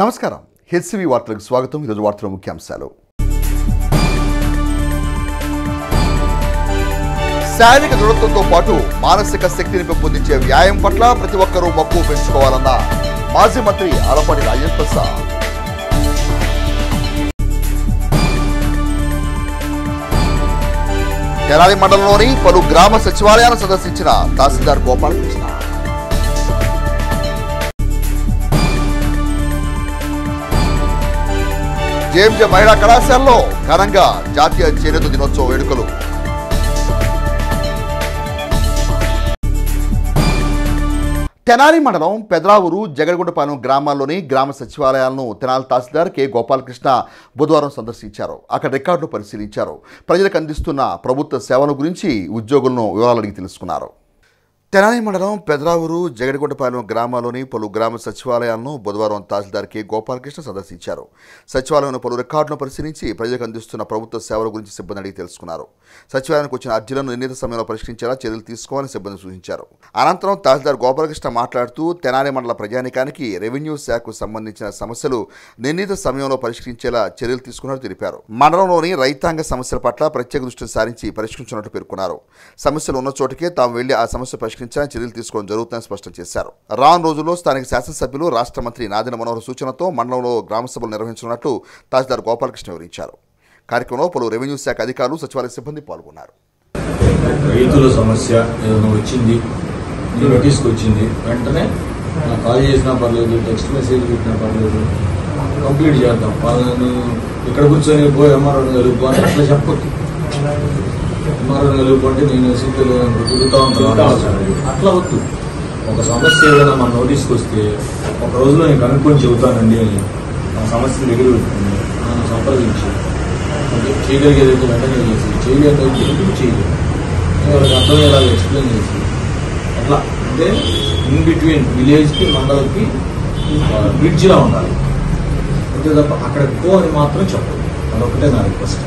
నమస్కారం. హెచ్సివి వార్తలకు స్వాగతం. ఈరోజు వార్తల ముఖ్యాంశాలు. శారీరక దృఢత్వంతో పాటు మానసిక శక్తిని పెంపొందించే వ్యాయామం పట్ల ప్రతి ఒక్కరూ మక్కువ పెంచుకోవాలన్న మాజీ మంత్రి ఆలపాటి రాజేంద్ర ప్రసాద్. తెనాలి మండలంలోని పలు గ్రామ సచివాలయాలను సందర్శించిన తహసీల్దార్ గోపాలకృష్ణ. జేఎంజే మహిళా కళాశాలలో ఘనంగా జాతీయ చేనేత దినోత్సవ వేడుకలు. తెనాలి మండలం పెదరావూరు జగడగుండపాలెం గ్రామాల్లోని గ్రామ సచివాలయాలను తెనాలి తహసీల్దార్ కె గోపాలకృష్ణ బుధవారం సందర్శించారు. అక్కడ రికార్డులు పరిశీలించారు. ప్రజలకు అందిస్తున్న ప్రభుత్వ సేవల గురించి ఉద్యోగులను వివరాలు అడిగి తెలుసుకున్నారు. తెనాలి మండలం పెదరావూరు జగడగుండపాలెం గ్రామాల్లోని పలు గ్రామ సచివాలయాలను బుధవారం తహసీల్దార్ కె గోపాలకృష్ణ సందర్శించారు. సచివాలయంలో పలు రికార్డులను పరిశీలించి ప్రజలకు అందిస్తున్న ప్రభుత్వ సేవల గురించి సిబ్బంది అడిగి తెలుసుకున్నారు. సచివాలయానికి వచ్చిన అర్జీలను నిర్ణీత సమయంలో పరిష్కరించేలా చర్యలు తీసుకోవాలని సిబ్బంది సూచించారు. అనంతరం తహసీల్దార్ గోపాలకృష్ణ మాట్లాడుతూ తెనాలి మండల ప్రజానికానికి రెవెన్యూ శాఖకు సంబంధించిన సమస్యలు నిర్ణీత సమయంలో పరిష్కరించేలా చర్యలు తీసుకున్నట్టు తెలిపారు. మండలంలోని రైతాంగ సమస్యల పట్ల ప్రత్యేక దృష్టిని సారించి పరిష్కరించినట్టు పేర్కొన్నారు. సమస్యలు ఉన్న చోటుకే తాము వెళ్లి ఆ సమస్య చర్యలు తీసుకోవడం జరుగుతుందని స్పష్టం చేశారు. రాను రోజుల్లో స్థానిక శాసనసభ్యులు రాష్ట్ర మంత్రి నాదెండ్ల మనోహర్ సూచనతో మండలంలో గ్రామ సభలు నిర్వహించనున్నట్లు తహసీల్దార్ గోపాలకృష్ణ వివరించారు. కార్యక్రమంలో పలు రెవెన్యూ శాఖ అధికారులు, సచివాలయ సిబ్బంది పాల్గొన్నారు. రైతుల సమస్య ఏదైనా వచ్చింది, నోటీస్కి వచ్చింది, వెంటనే కాల్ చేసినా పర్లేదు, టెక్స్ట్ మెసేజ్ పెట్టినా పర్లేదు, కంప్లీట్ చేద్దాం. వాళ్ళని ఇక్కడ కూర్చొని పోయి ఎంఆర్ఓని కలుపుకో అని అట్లా చెప్పొద్దు. ఎంఆర్ఓని కలుపుకుంటే నేను సీట్లు తిరుగుతూ ఉంటాను అట్లా వద్దు. ఒక సమస్య ఏదైనా మన నోటీస్కి వస్తే ఒక రోజులో నేను కనుక్కొని చెబుతానండి అని ఆ సమస్య దగ్గర పెట్టుకుని నన్ను సంప్రదించి చేయగలిగేదైతే వెంటనే చేసి, చేయలేకపోతే ఎందుకు చేయలేదు వాళ్ళకి అర్థమయ్యేలాగా ఎక్స్ప్లెయిన్ చేసి అట్లా. అంటే ఇన్ బిట్వీన్ విలేజ్కి మండలకి బ్రిడ్జ్లా ఉండాలి అంతే తప్ప అక్కడికి పో అని మాత్రం చెప్పదు. అదొకటే నా రిక్వెస్ట్.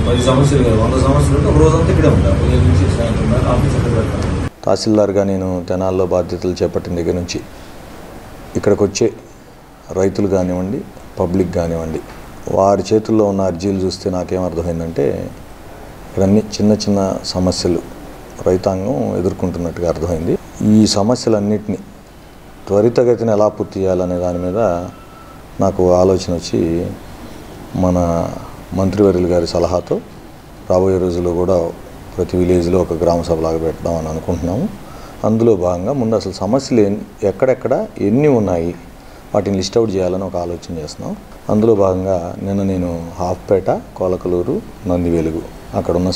10 సమస్యలు కాదు, 100 సమస్యలు ఉంటే ఒక రోజంతా ఇక్కడే ఉంటాను. ఉదయం నుంచి సాయంత్రం దాకా ఆఫీస్ ఎక్కడ పెడతాను. తహసీల్దార్గా నేను తెనాల్లో బాధ్యతలు చేపట్టిన దగ్గర నుంచి ఇక్కడికి వచ్చే రైతులు కానివ్వండి, పబ్లిక్ కానివ్వండి, వారి చేతుల్లో ఉన్న అర్జీలు చూస్తే నాకేమర్థమైందంటే ఇక్కడన్నీ చిన్న చిన్న సమస్యలు రైతాంగం ఎదుర్కొంటున్నట్టుగా అర్థమైంది. ఈ సమస్యలన్నింటినీ త్వరితగతిన ఎలా పూర్తి చేయాలనే దాని మీద నాకు ఆలోచన వచ్చి మన మంత్రివర్యులు గారి సలహాతో రాబోయే రోజుల్లో కూడా ప్రతి విలేజ్లో ఒక గ్రామ సభలాగా పెడదామని అనుకుంటున్నాము. అందులో భాగంగా ముందు అసలు సమస్యలు ఎక్కడెక్కడ ఎన్ని ఉన్నాయి వాటిని లిస్ట్ అవుట్ చేయాలని ఒక ఆలోచన చేస్తున్నాం. అందులో భాగంగా నిన్న నేను హాఫ్పేట, కోలకలూరు, నందివెలుగు అక్కడ ఉన్న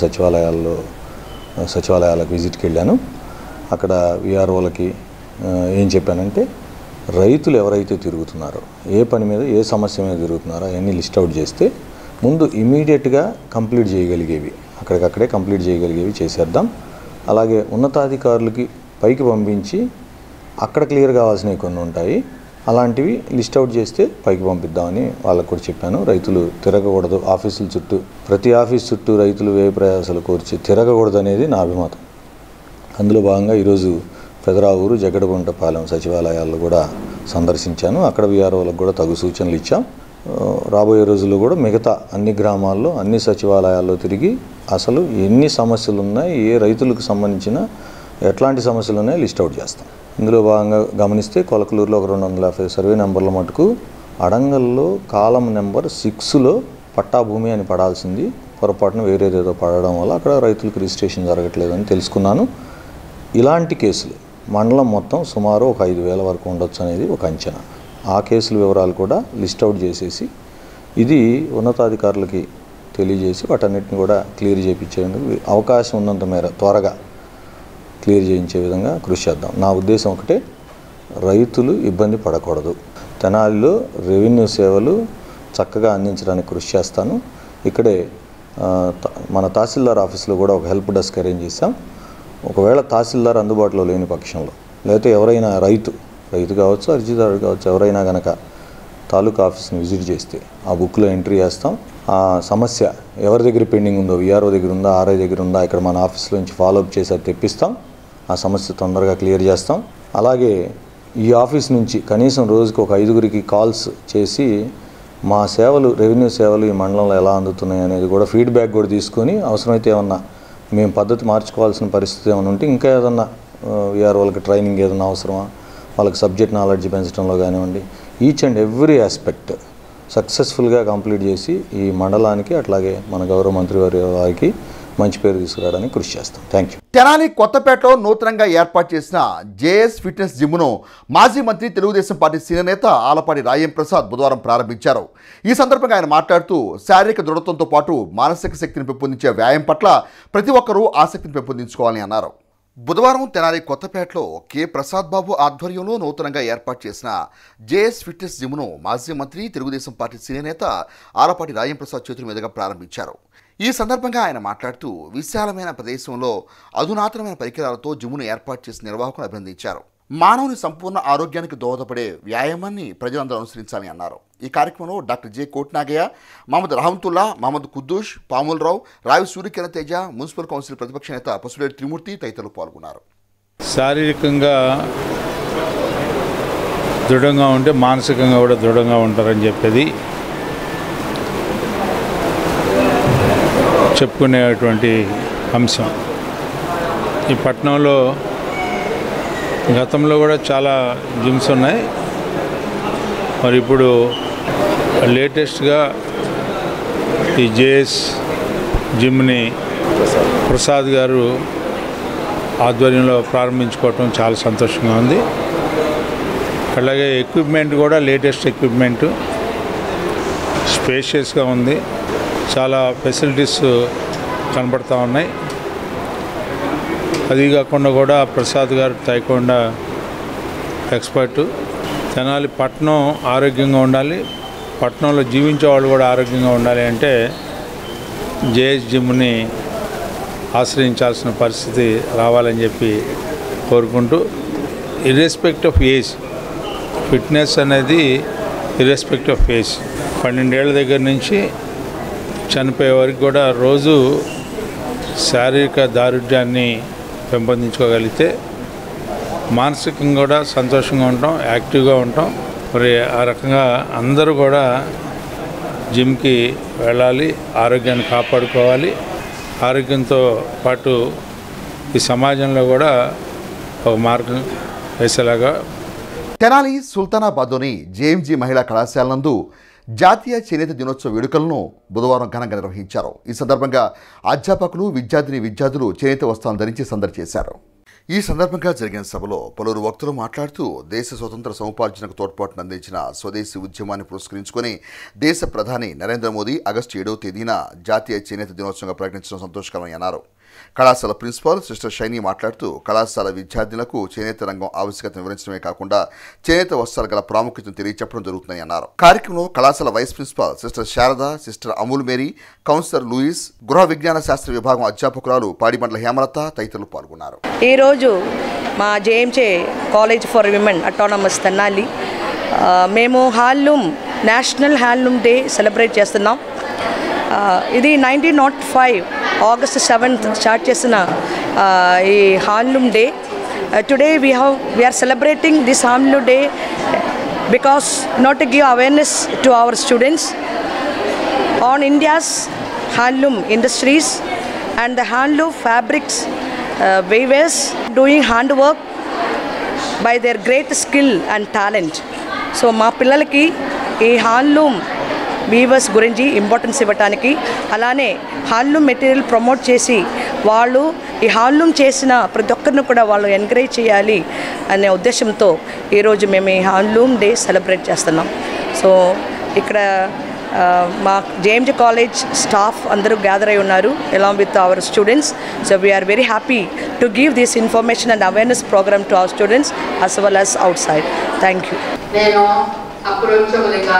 సచివాలయాలకు విజిట్కి వెళ్ళాను. అక్కడ విఆర్ఓలకి ఏం చెప్పానంటే రైతులు ఎవరైతే తిరుగుతున్నారో, ఏ పని మీద ఏ సమస్య మీద తిరుగుతున్నారో అవన్నీ లిస్ట్ అవుట్ చేస్తే ముందు ఇమీడియట్గా కంప్లీట్ చేయగలిగేవి అక్కడికక్కడే కంప్లీట్ చేయగలిగేవి చేసేద్దాం. అలాగే ఉన్నతాధికారులకి పైకి పంపించి అక్కడ క్లియర్ కావాల్సినవి కొన్ని ఉంటాయి, అలాంటివి లిస్ట్ అవుట్ చేస్తే పైకి పంపిద్దామని వాళ్ళకు కూడా చెప్పాను. రైతులు తిరగకూడదు ఆఫీసుల చుట్టూ, ప్రతి ఆఫీస్ చుట్టూ రైతులు వ్యయ ప్రయాసాలు కోర్చి తిరగకూడదు అనేది నా అభిమతం. అందులో భాగంగా ఈరోజు పెదరావూరు, జగడగుంటపాలెం సచివాలయాల్లో కూడా సందర్శించాను. అక్కడ విఆర్ఓలకు కూడా తగు సూచనలు ఇచ్చాం. రాబోయే రోజుల్లో కూడా మిగతా అన్ని గ్రామాల్లో, అన్ని సచివాలయాల్లో తిరిగి అసలు ఎన్ని సమస్యలు ఉన్నాయి, ఏ రైతులకు సంబంధించిన ఎట్లాంటి సమస్యలు ఉన్నాయో లిస్ట్ అవుట్ చేస్తాం. ఇందులో భాగంగా గమనిస్తే కొలకలూరులో ఒక 250 సర్వే నెంబర్ల మటుకు అడంగల్లో కాలం నెంబర్ 6లో పట్టా భూమి అని పడాల్సింది పొరపాటున వేరేదేదో పడడం వల్ల అక్కడ రైతులకు రిజిస్ట్రేషన్ జరగట్లేదని తెలుసుకున్నాను. ఇలాంటి కేసులు మండలం మొత్తం సుమారు ఒక 5,000 వరకు ఉండొచ్చు అనేది ఒక అంచనా. ఆ కేసుల వివరాలు కూడా లిస్ట్ అవుట్ చేసేసి ఇది ఉన్నతాధికారులకి తెలియజేసి వాటన్నిటిని కూడా క్లియర్ చేయించేందుకు అవకాశం ఉన్నంత మేర త్వరగా క్లియర్ చేయించే విధంగా కృషి చేద్దాం. నా ఉద్దేశం ఒకటే, రైతులు ఇబ్బంది పడకూడదు. తెనాలిలో రెవెన్యూ సేవలు చక్కగా అందించడానికి కృషి చేస్తాను. ఇక్కడే మన తహసీల్దార్ ఆఫీస్లో కూడా ఒక హెల్ప్ డెస్క్ అరేంజ్ చేశాం. ఒకవేళ తహసీల్దార్ అందుబాటులో లేని పక్షంలో, లేకపోతే ఎవరైనా రైతు కావచ్చు, అర్జీదారుడు కావచ్చు, ఎవరైనా కనుక తాలూకా ఆఫీస్ని విజిట్ చేస్తే ఆ బుక్లో ఎంట్రీ చేస్తాం. ఆ సమస్య ఎవరి దగ్గర పెండింగ్ ఉందో, విఆర్ఓ దగ్గర ఉందా, ఆర్ఐ దగ్గర ఉందా, ఇక్కడ మన ఆఫీస్లో నుంచి ఫాలోఅప్ చేసి అది తెప్పిస్తాం. ఆ సమస్య తొందరగా క్లియర్ చేస్తాం. అలాగే ఈ ఆఫీస్ నుంచి కనీసం రోజుకి ఒక 5గురికి కాల్స్ చేసి మా సేవలు, రెవెన్యూ సేవలు ఈ మండలంలో ఎలా అందుతున్నాయి అనేది కూడా ఫీడ్బ్యాక్ కూడా తీసుకొని అవసరమైతే ఏమన్నా మేము పద్ధతి మార్చుకోవాల్సిన పరిస్థితి ఏమైనా ఉంటే ఇంకా ఏదన్నా వాళ్ళకి ట్రైనింగ్ ఏదైనా అవసరమా, వాళ్ళకి సబ్జెక్ట్ నాలెడ్జ్ పెంచడంలో కానివ్వండి, ఈచ్ అండ్ ఎవ్రీ ఆస్పెక్ట్ సక్సెస్ఫుల్గా కంప్లీట్ చేసి ఈ మండలానికి అట్లాగే మన గౌరవ మంత్రి వారికి మంచి పేరు తీసుకురావడానికి కృషి చేస్తాం. Thank you. తెనాలి కొత్తపేటలో నూతనంగా ఏర్పాటు చేసిన జేఎస్ ఫిట్నెస్ జిమ్ను మాజీ మంత్రి తెలుగుదేశం పార్టీ సీనియర్ నేత ఆలపాటి రాయం ప్రసాద్ బుధవారం ప్రారంభించారు. ఈ సందర్భంగా ఆయన మాట్లాడుతూ శారీరక దృఢత్వంతో పాటు మానసిక శక్తిని పెంపొందించే వ్యాయామం పట్ల ప్రతి ఒక్కరూ ఆసక్తిని పెంపొందించుకోవాలని అన్నారు. బుధవారం తెనాలి కొత్తపేటలో కె ప్రసాద్ బాబు ఆధ్వర్యంలో నూతనంగా ఏర్పాటు చేసిన జేఎస్ ఫిట్నెస్ జిమ్ను మాజీ మంత్రి తెలుగుదేశం పార్టీ సీనియర్ నేత ఆలపాటి రాయం ప్రసాద్ చేతుల మీదుగా ప్రారంభించారు. ఈ సందర్భంగా ఆయన మాట్లాడుతూ విశాలమైన ప్రదేశంలో అధునాతనమైన పరికరాలతో జిమ్ను ఏర్పాటు చేసిన నిర్వాహకులను అభినందించారు. మానవుని సంపూర్ణ ఆరోగ్యానికి దోహదపడే వ్యాయామాన్ని ప్రజలందరూ అనుసరించాలని అన్నారు. ఈ కార్యక్రమంలో డాక్టర్ జె కోట్నాగయ్య, మహమ్మద్ రహమతుల్లా, మహమ్మద్ కుద్దూష్, పాములరావు, రావి సూర్యకిరణ్ తేజ, మున్సిపల్ కౌన్సిల్ ప్రతిపక్ష నేత పసులేటి త్రిమూర్తి తదితరులు పాల్గొన్నారు. శారీరకంగా దృఢంగా ఉంటే మానసికంగా కూడా దృఢంగా ఉంటారని చెప్పేది చెప్పుకునేటువంటి అంశం. ఈ పట్టణంలో గతంలో కూడా చాలా జిమ్స్ ఉన్నాయి. మరి ఇప్పుడు లేటెస్ట్గా ఈ జేఎస్ జిమ్ని ప్రసాద్ గారు ఆధ్వర్యంలో ప్రారంభించుకోవటం చాలా సంతోషంగా ఉంది. అలాగే ఎక్విప్మెంట్ కూడా లేటెస్ట్ ఎక్విప్మెంట్, స్పేషియస్గా ఉంది. చాలా ఫెసిలిటీస్ కనబడుతూ ఉన్నాయి. అది కాకుండా కూడా ప్రసాద్ గారు తైకొండా ఎక్స్పర్టు. తెనాలి పట్టణం ఆరోగ్యంగా ఉండాలి, పట్టణంలో జీవించే వాళ్ళు కూడా ఆరోగ్యంగా ఉండాలి అంటే జేఎస్ జిమ్ని ఆశ్రయించాల్సిన పరిస్థితి రావాలని చెప్పి కోరుకుంటూ, ఇర్రెస్పెక్ట్ ఆఫ్ ఏజ్, ఫిట్నెస్ అనేది ఇర్రెస్పెక్ట్ ఆఫ్ ఏజ్, 12 ఏళ్ల దగ్గర నుంచి చనిపోయే వరకు కూడా రోజు శారీరక దారుఢ్యాన్ని పెంపొందించుకోగలిగితే మానసికంగా కూడా సంతోషంగా ఉంటాం, యాక్టివ్గా ఉంటాం. మరి ఆ రకంగా అందరూ కూడా జిమ్కి వెళ్ళాలి, ఆరోగ్యాన్ని కాపాడుకోవాలి. ఆరోగ్యంతో పాటు ఈ సమాజంలో కూడా ఒక మార్గం వేసేలాగా. తెనాలి సుల్తానాబాద్లోని జేఎంజీ మహిళా కళాశాల నందు జాతీయ చేనేత దినోత్సవ వేడుకలను బుధవారం ఘనంగా నిర్వహించారు. ఈ సందర్భంగా అధ్యాపకులు, విద్యార్థులు చేనేత వస్త్రాలను ధరించి సందడి చేశారు. ఈ సందర్భంగా జరిగిన సభలో పలువురు వక్తలు మాట్లాడుతూ దేశ స్వతంత్ర సముపార్జనకు తోడ్పాటును అందించిన స్వదేశీ ఉద్యమాన్ని పురస్కరించుకొని దేశ ప్రధాని నరేంద్ర మోదీ ఆగస్టు 7వ తేదీన జాతీయ చేనేత దినోత్సవంగా ప్రకటించడం సంతోషకరమని అన్నారు. కళాశాల ప్రిన్సిపాల్ సిస్టర్ షైనీ మాట్లాడుతూ కళాశాల విద్యార్థులకు చేనేత రంగం ఆవశ్యకతను వివరించడమే కాకుండా చేనేత వస్త్రాలు గల ప్రాముఖ్యతను తెలియచెప్పడం జరుగుతుందని అన్నారు. కార్యక్రమంలో కళాశాల vice principal sister Sharada, sister Amul Mary, councillor Louis, గృహ విజ్ఞాన శాస్త్ర విభాగం అధ్యాపకురాలు పాడిమండల హేమలత తదితరులు పాల్గొన్నారు. ఈరోజు మా JMJ college for women autonomous Tenali మేము నేషనల్ హ్యాండ్లూమ్ డే సెలబ్రేట్ చేస్తున్నాం. ఇది 1905 ఆగస్ట్ 7th స్టార్ట్ చేసిన ఈ handloom day. Today we are celebrating this handloom day because not to give awareness to our students on India's handloom industries and the handloom fabrics weavers doing handwork by their great skill and talent. So మా పిల్లలకి ఈ handloom weavers గురించి importance ఇవ్వడానికి, అలానే handloom material promote చేసి వాళ్ళు ఈ handloom చేసిన ప్రతి ఒక్కరిని కూడా వాళ్ళు ఎంకరేజ్ చేయాలి అనే ఉద్దేశంతో ఈరోజు మేము ఈ హ్యాండ్లూమ్ డే సెలబ్రేట్ చేస్తున్నాం. సో ఇక్కడ మా జేఎంజే కాలేజ్ స్టాఫ్ అందరూ గ్యాదర్ అయి ఉన్నారు along with our students. So we are very happy to give this information and awareness programme to our students as well as outside. Thank you. నేను అప్రోచబుల్గా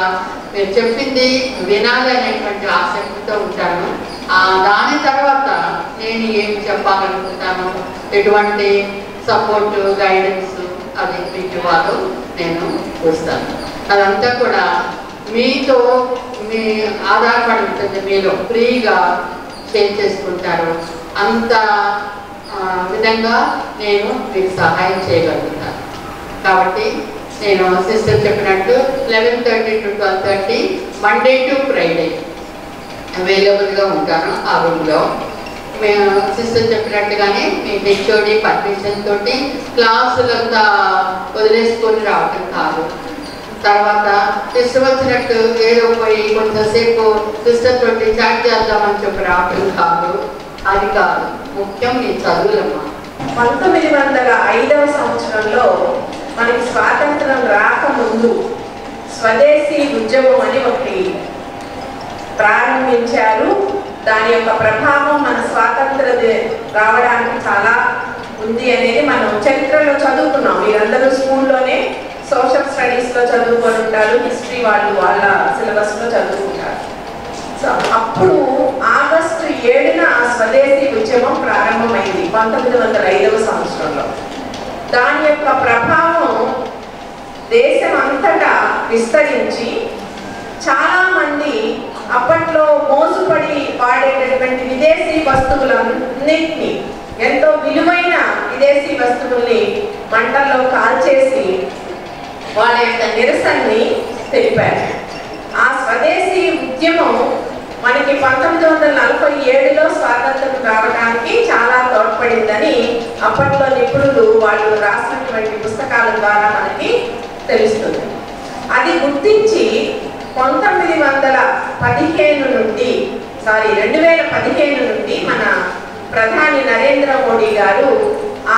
మీరు చెప్పింది వినాలనేటువంటి ఆసక్తితో ఉంటాను. దాని తర్వాత నేను ఏం చెప్పాలనుకుంటాను, ఎటువంటి సపోర్ట్, గైడెన్స్ అది మీకు వాళ్ళు నేను చూస్తాను. అదంతా కూడా మీతో మీ ఆధారపడి ఉంటుంది. మీరు ఫ్రీగా షేర్ చేసుకుంటారు. అంత విధంగా నేను మీకు సహాయం చేయగలుగుతాను. కాబట్టి నేను సిస్టర్ చెప్పినట్టు 11:30 to 12:30 మండే టు ఫ్రైడే అవైలబుల్గా ఉంటాను ఆ రూమ్లో. మేము సిస్టర్ చెప్పినట్టుగానే మేము హెచ్ఓడి పర్మిషన్ తోటి క్లాసులంతా వదిలేసుకొని రావటం కాదు. తర్వాత సిస్టర్ వచ్చినట్టు ఏదో పోయి కొంతసేపు సిస్టర్ తోటి చాట్ చేద్దామని చెప్పి రావటం కాదు. అది కాదు, ముఖ్యం మీ చదువులమ్మా. 1905వ సంవత్సరంలో మనకి స్వాతంత్రం రాకముందు స్వదేశీ ఉద్యమం అని ఒకటి ప్రారంభించారు. దాని యొక్క ప్రభావం మన స్వాతంత్ర రావడానికి చాలా ఉంది అనేది మనం చరిత్రలో చదువుకున్నాం. మీరందరూ స్కూల్లోనే సోషల్ స్టడీస్లో చదువుకొని ఉంటారు, హిస్టరీ వాళ్ళు వాళ్ళ సిలబస్లో చదువుకుంటారు. సో అప్పుడు ఆగస్టు 7న ఆ స్వదేశీ ఉద్యమం ప్రారంభమైంది 1905వ సంవత్సరంలో. దాని యొక్క ప్రభావం దేశం అంతటా విస్తరించి చాలామంది అప్పట్లో మోసుపడి వాడేటటువంటి విదేశీ వస్తువులన్నింటినీ, ఎంతో విలువైన విదేశీ వస్తువుల్ని మంటల్లో కాల్చేసి వాళ్ళ యొక్క నిరసనని తెలిపారు. ఆ స్వదేశీ ఉద్యమం మనకి 1947లో స్వాతంత్రం రావడానికి చాలా తోడ్పడిందని అప్పట్లో నిపుణులు వాళ్ళు రాసినటువంటి పుస్తకాల ద్వారా మనకి తెలుస్తుంది. అది గుర్తించి 2015 నుండి మన ప్రధాని నరేంద్ర మోడీ గారు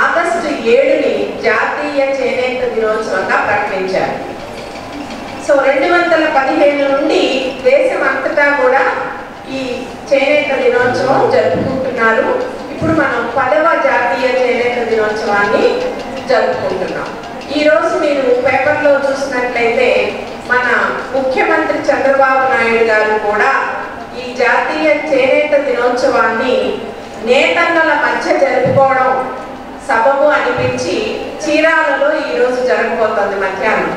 ఆగస్టు 7ని జాతీయ చేనేత దినోత్సవంగా ప్రకటించారు. సో 2015 నుండి దేశం అంతటా కూడా ఈ చేనేత దినోత్సవం జరుపుకుంటున్నారు. ఇప్పుడు మనం 10వ జాతీయ చేనేత దినోత్సవాన్ని జరుపుకుంటున్నాం. ఈరోజు మీరు పేపర్లో చూసినట్లయితే మన ముఖ్యమంత్రి చంద్రబాబు నాయుడు గారు కూడా ఈ జాతీయ చేనేత దినోత్సవాన్ని నేతన్నల మధ్య జరుపుకోవడం సబబు అనిపించి చీరాలలో ఈరోజు జరగబోతోంది మధ్యాహ్నం.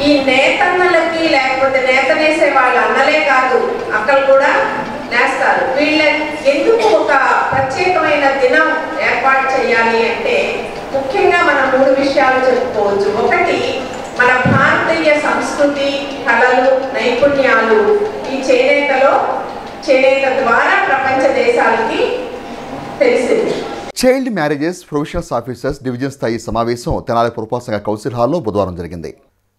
ఈ నేతన్నలకి లేకపోతే నేతనేసే వాళ్ళు అన్నలే కాదు, అక్కలు కూడా నేస్తారు. వీళ్ళ ఎందుకు ఒక ప్రత్యేకమైన దినం ఏర్పాటు చేయాలి అంటే ముఖ్యంగా మనం 3 విషయాలు చెప్పుకోవచ్చు. ఒకటి, మన భారతీయ సంస్కృతి, కళలు, నైపుణ్యాలు ఈ చేనేత ద్వారా ప్రపంచ దేశాలకి తెలిసింది. Child marriages professionals officers division స్థాయి సమావేశం తెనాలి పురపాలక సంఘ కౌన్సిల్ హాల్లో బుధవారం జరిగింది.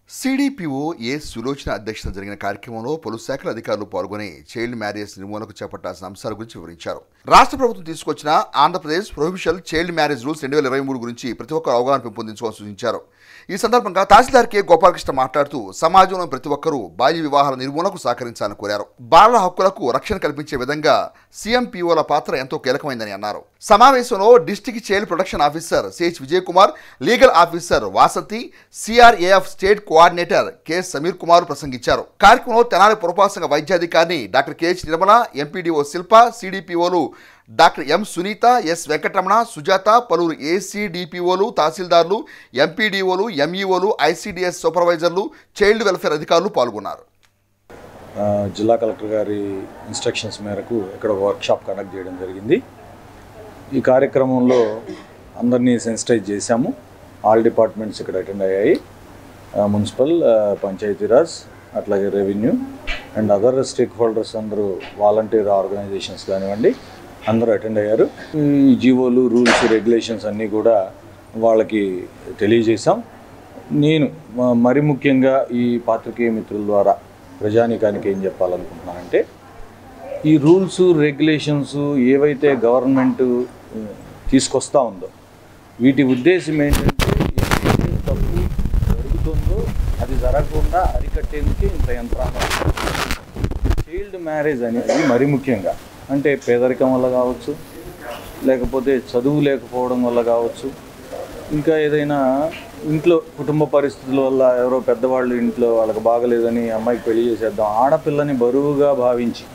సిడిపిఓ ఏ సులోచన అధ్యక్షతన జరిగిన కార్యక్రమంలో పలు శాఖల అధికారులు పాల్గొని చైల్డ్ మ్యారేజ్ నిర్మూలనకు చేపట్టాల్సిన అంశాల గురించి వివరించారు. రాష్ట్ర ప్రభుత్వం తీసుకొచ్చిన Andhra Pradesh prohibition child marriage rules 2023 గురించి ప్రతి ఒక్కరు అవగాహన పెంపొందించుకోవాలని సూచించారు. ఈ సందర్భంగా తహసీల్దార్ కె గోపాలకృష్ణ మాట్లాడుతూ సమాజంలో ప్రతి ఒక్కరూ బాల్య వివాహాల నిర్మూలనకు సహకరించాలని కోరారు. బాలల హక్కులకు రక్షణ కల్పించే విధంగా సిఎంపిఓల పాత్ర ఎంతో కీలకమైందని అన్నారు. సమావేశంలో district child protection officer CH Vijay Kumar, legal officer Vasanthi, CRAF state coordinator K Sameer Kumar ప్రసంగించారు. కార్యక్రమంలో తెనాలి పురపాలక సంఘ వైద్యాధికారిని doctor KH Nirmala, MPDO Shilpa, సిడిపిఓలు doctor M Sunitha, S Venkataramana, Sujatha, పలువురు ఏసీడీపీఓలు, తహసీల్దార్లు, ఎంపీడీఓలు, ఎంఈఓలు, ఐసీడీఎస్ సూపర్వైజర్లు, చైల్డ్ వెల్ఫేర్ అధికారులు పాల్గొన్నారు. జిల్లా కలెక్టర్ గారి ఇన్స్ట్రక్షన్స్ మేరకు ఇక్కడ వర్క్షాప్ కండక్ట్ చేయడం జరిగింది. ఈ కార్యక్రమంలో అందరినీ సెన్సిటైజ్ చేశాము. ఆల్ డిపార్ట్మెంట్స్ ఇక్కడ అటెండ్ అయ్యాయి. మున్సిపల్, పంచాయతీరాజ్, అట్లాగే revenue and other stake holders అందరూ, వాలంటీర్ ఆర్గనైజేషన్స్ కానివ్వండి, అందరూ అటెండ్ అయ్యారు. ఈ జీవోలు, రూల్స్, రెగ్యులేషన్స్ అన్నీ కూడా వాళ్ళకి తెలియజేశాం. నేను మరి ముఖ్యంగా ఈ పాత్రికేయ మిత్రుల ద్వారా ప్రజానీకానికి ఏం చెప్పాలనుకుంటున్నానంటే, ఈ రూల్స్, రెగ్యులేషన్స్ ఏవైతే గవర్నమెంట్ తీసుకొస్తూ ఉందో వీటి ఉద్దేశం ఏంటంటే ఏదైతే తప్పు జరుగుతుందో అది జరగకుండా అరికట్టేందుకే ఇంత యంత్రాంగం. చైల్డ్ మ్యారేజ్ అనేది మరి ముఖ్యంగా అంటే పేదరికం వల్ల కావచ్చు, లేకపోతే చదువు లేకపోవడం వల్ల కావచ్చు, ఇంకా ఏదైనా ఇంట్లో కుటుంబ పరిస్థితుల వల్ల ఎవరో పెద్దవాళ్ళు ఇంట్లో వాళ్ళకి బాగలేదని అమ్మాయికి పెళ్లి చేసేద్దాం, ఆడపిల్లని బరువుగా భావించి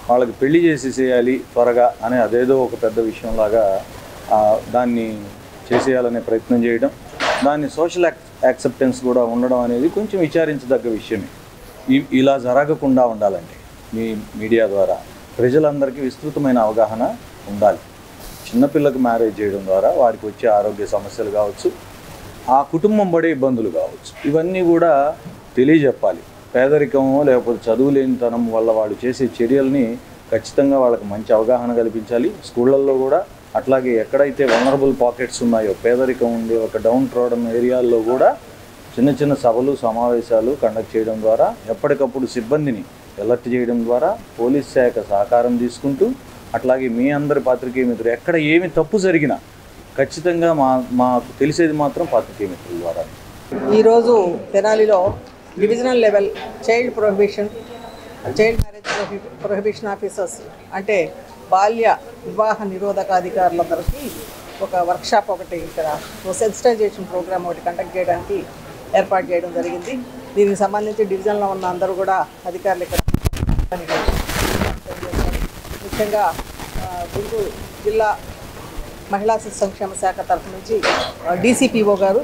వాళ్ళకి పెళ్లి చేసేసేయాలి త్వరగా అని అదేదో ఒక పెద్ద విషయంలాగా దాన్ని చేసేయాలనే ప్రయత్నం చేయడం, దాన్ని సోషల్ యాక్సెప్టెన్స్ కూడా ఉండడం అనేది కొంచెం విచారించదగ్గ విషయమే. ఇలా జరగకుండా ఉండాలండి మీ మీడియా ద్వారా ప్రజలందరికీ విస్తృతమైన అవగాహన ఉండాలి. చిన్నపిల్లకి మ్యారేజ్ చేయడం ద్వారా వారికి వచ్చే ఆరోగ్య సమస్యలు కావచ్చు, ఆ కుటుంబం పడే ఇబ్బందులు కావచ్చు, ఇవన్నీ కూడా తెలియజెప్పాలి. పేదరికము లేకపోతే చదువు లేనితనం వల్ల వాళ్ళు చేసే చర్యల్ని ఖచ్చితంగా వాళ్ళకి మంచి అవగాహన కల్పించాలి. స్కూళ్ళల్లో కూడా అట్లాగే ఎక్కడైతే వల్నరబుల్ పాకెట్స్ ఉన్నాయో, పేదరికం ఉండే ఒక డౌన్ ట్రోడన్ ఏరియాల్లో కూడా చిన్న చిన్న సభలు సమావేశాలు కండక్ట్ చేయడం ద్వారా, ఎప్పటికప్పుడు సిబ్బందిని అలర్ట్ చేయడం ద్వారా పోలీస్ శాఖ సహకారం తీసుకుంటూ, అట్లాగే మీ అందరి పాత్రికేయ మిత్రులు ఎక్కడ ఏమి తప్పు జరిగినా ఖచ్చితంగా మాకు తెలిసేది మాత్రం పాత్రికేయ మిత్రుల ద్వారా. ఈరోజు తెనాలిలో divisional level child marriage prohibition officers అంటే బాల్య వివాహ నిరోధక అధికారులందరికీ ఒక వర్క్షాప్ ఒకటి ఇక్కడ సెన్సిటైజేషన్ ప్రోగ్రామ్ ఒకటి కండక్ట్ చేయడానికి ఏర్పాటు చేయడం జరిగింది. దీనికి సంబంధించి డివిజన్లో ఉన్న అందరూ కూడా అధికారులు ఇక్కడ ముఖ్యంగా గుంటూరు జిల్లా మహిళా శిశు సంక్షేమ శాఖ తరఫు నుంచి డీసీపీఓ గారు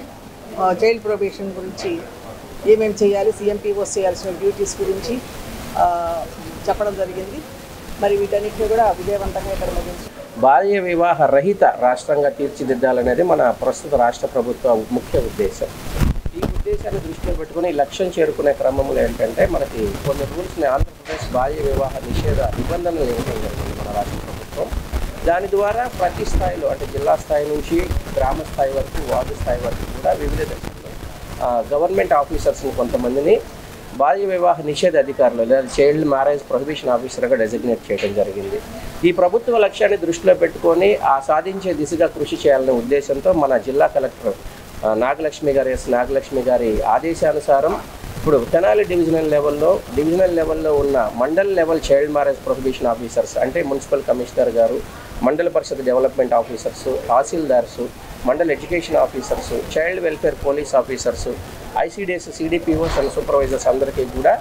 చైల్డ్ ప్రొహిబిషన్ గురించి ఏమేమి చేయాలి, సీఎంపీఓస్ చేయాల్సిన డ్యూటీస్ గురించి చెప్పడం జరిగింది. మరి వీటన్నిటిని కూడా విజయవంతంగా ఇక్కడ ముగించి బాల్య వివాహ రహిత రాష్ట్రంగా తీర్చిదిద్దాలనేది మన ప్రస్తుత రాష్ట్ర ప్రభుత్వ ముఖ్య ఉద్దేశం. ఈ ఉద్దేశాన్ని దృష్టిలో పెట్టుకుని లక్ష్యం చేరుకునే క్రమంలో ఏంటంటే మనకి కొన్ని రూల్స్ని ఆంధ్రప్రదేశ్ బాల్య వివాహ నిషేధ నిబంధనలు ఇవ్వడం జరిగింది మన రాష్ట్ర ప్రభుత్వం. దాని ద్వారా ప్రతి స్థాయిలో అంటే జిల్లా స్థాయి నుంచి గ్రామ స్థాయి వరకు, వార్డు స్థాయి వరకు కూడా వివిధ దశల్లో గవర్నమెంట్ ఆఫీసర్స్ని కొంతమందిని బాల్య వివాహ నిషేధ అధికారులు లేదా చైల్డ్ మ్యారేజ్ ప్రొహిబిషన్ ఆఫీసర్గా డెసిగ్నేట్ చేయడం జరిగింది. ఈ ప్రభుత్వ లక్ష్యాన్ని దృష్టిలో పెట్టుకొని సాధించే దిశగా కృషి చేయాలనే ఉద్దేశంతో మన జిల్లా కలెక్టర్ నాగలక్ష్మి గారి ఆదేశానుసారం ఇప్పుడు తెనాలి డివిజనల్ లెవెల్లో ఉన్న mandal level child marriage prohibition officers అంటే మున్సిపల్ కమిషనర్ గారు, మండల parishad development officers, tahsildars, mandal education officers, child welfare police officers, ICDS, CDPOs and supervisors అందరికీ కూడా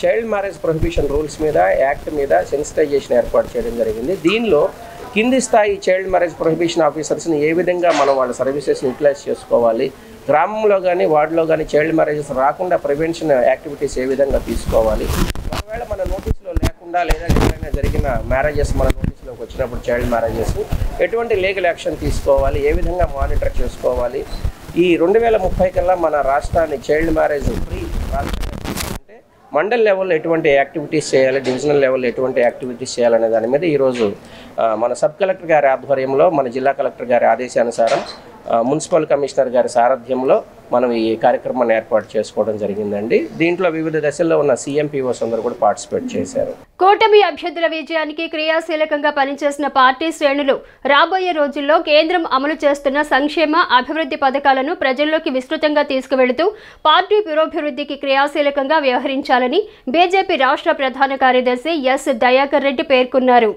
చైల్డ్ మ్యారేజ్ ప్రొహిబిషన్ రూల్స్ మీద, యాక్ట్ మీద సెన్సిటైజేషన్ ఏర్పాటు చేయడం జరిగింది. దీనిలో కింది స్థాయి చైల్డ్ మ్యారేజ్ ప్రొహిబిషన్ ఆఫీసర్స్ని ఏ విధంగా మనం వాళ్ళ సర్వీసెస్ని యూటిలైజ్ చేసుకోవాలి, గ్రామంలో కానీ వార్డులో కానీ చైల్డ్ మ్యారేజెస్ రాకుండా ప్రివెన్షన్ యాక్టివిటీస్ ఏ విధంగా తీసుకోవాలి, ఒకవేళ మన నోటీసులో లేకుండా లేదా ఎక్కడైనా జరిగిన మ్యారేజెస్ మన నోటీసులోకి వచ్చినప్పుడు చైల్డ్ మ్యారేజెస్ ఎటువంటి లీగల్ యాక్షన్ తీసుకోవాలి, ఏ విధంగా మానిటర్ చేసుకోవాలి, ఈ 2030 కల్లా మన రాష్ట్రాన్ని చైల్డ్ మ్యారేజ్ ఫ్రీ రాష్ట్రంగా అంటే మండల్ లెవెల్లో ఎటువంటి యాక్టివిటీస్ చేయాలి, డివిజనల్ లెవెల్లో ఎటువంటి యాక్టివిటీస్ చేయాలనే దాని మీద ఈరోజు మన సబ్ కలెక్టర్ గారి ఆధ్వర్యంలో, మన జిల్లా కలెక్టర్ గారి ఆదేశానుసారం, మున్సిపల్ కమిషనర్ గారి సారథ్యంలో మనం ఈ కార్యక్రమాన్ని ఏర్పాటు చేసుకోవడం జరిగిందండి. దీంట్లో వివిధ దశల్లో ఉన్న సీఎంపీఓస్ అందరూ కూడా పార్టిసిపేట్ చేశారు. కూటమి అభ్యర్థుల విజయానికి క్రియాశీలకంగా పనిచేసిన పార్టీ శ్రేణులు రాబోయే రోజుల్లో కేంద్రం అమలు చేస్తున్న సంక్షేమ అభివృద్ధి పథకాలను ప్రజల్లోకి విస్తృతంగా తీసుకువెళుతూ పార్టీ పురోభివృద్ధికి క్రియాశీలకంగా వ్యవహరించాలని బీజేపీ రాష్ట్ర ప్రధాన కార్యదర్శి ఎస్ దయాకర్ రెడ్డి పేర్కొన్నారు.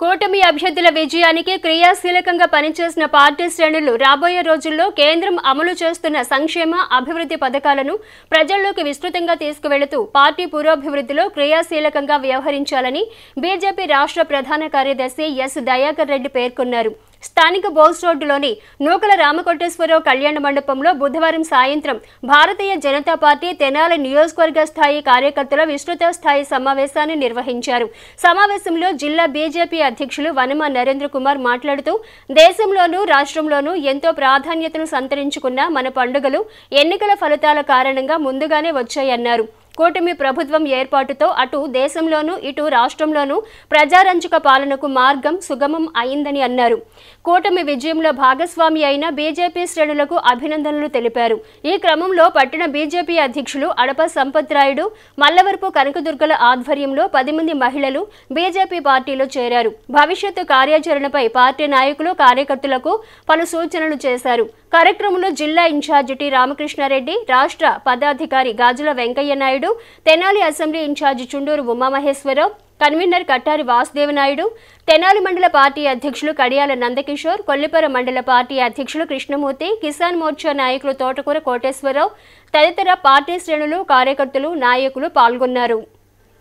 కూటమి అభ్యర్థుల విజయానికి క్రియాశీలకంగా పనిచేసిన పార్టీ శ్రేణులు రాబోయే రోజుల్లో కేంద్రం అమలు చేస్తున్న సంక్షేమ అభివృద్ధి పథకాలను ప్రజల్లోకి విస్తృతంగా తీసుకువెళుతూ పార్టీ పురోభివృద్ధిలో క్రియాశీలకంగా వ్యవహరించాలని బీజేపీ రాష్ట్ర ప్రధాన కార్యదర్శి ఎస్ దయాకర్ రెడ్డి పేర్కొన్నారు. స్థానిక బోస్ రోడ్డులోని నూకల రామకోటేశ్వరరావు కళ్యాణ మండపంలో బుధవారం సాయంత్రం భారతీయ జనతా పార్టీ తెనాలి నియోజకవర్గ స్థాయి కార్యకర్తల విస్తృత స్థాయి సమావేశాన్ని నిర్వహించారు. సమావేశంలో జిల్లా బీజేపీ అధ్యక్షులు వనమ నరేంద్ర కుమార్ మాట్లాడుతూ దేశంలోనూ రాష్ట్రంలోనూ ఎంతో ప్రాధాన్యతను సంతరించుకున్న మన పండుగలు ఎన్నికల ఫలితాల కారణంగా ముందుగానే వచ్చాయన్నారు. కూటమి ప్రభుత్వం ఏర్పాటుతో అటు దేశంలోనూ ఇటు రాష్ట్రంలోనూ ప్రజారంజక పాలనకు మార్గం సుగమం అయిందని అన్నారు. కూటమి విజయంలో భాగస్వామి అయిన బీజేపీ శ్రేణులకు అభినందనలు తెలిపారు. ఈ క్రమంలో పట్టణ బీజేపీ అధ్యక్షులు అడప సంపత్ రాయుడు, మల్లవరపు కనకదుర్గల ఆధ్వర్యంలో 10 మంది మహిళలు బీజేపీ పార్టీలో చేరారు. భవిష్యత్తు కార్యాచరణపై పార్టీ నాయకులు కార్యకర్తలకు పలు సూచనలు చేశారు. కార్యక్రమంలో జిల్లా ఇన్ఛార్జి టి రామకృష్ణారెడ్డి, రాష్ట్ర పదాధికారి Gajula Venkaiah Naidu, Tenali assembly in charge Chunduru Umamaheswara Rao, convener Kattari Vasudeva Naidu, Tenali మండల పార్టీ అధ్యక్షులు కడియాల నందకిషోర్, కొల్లిపర మండల పార్టీ అధ్యక్షులు కృష్ణమూర్తి, కిసాన్ మోర్చా నాయకులు తోటకూర కోటేశ్వరరావు తదితర పార్టీ శ్రేణులు, కార్యకర్తలు, నాయకులు పాల్గొన్నారు.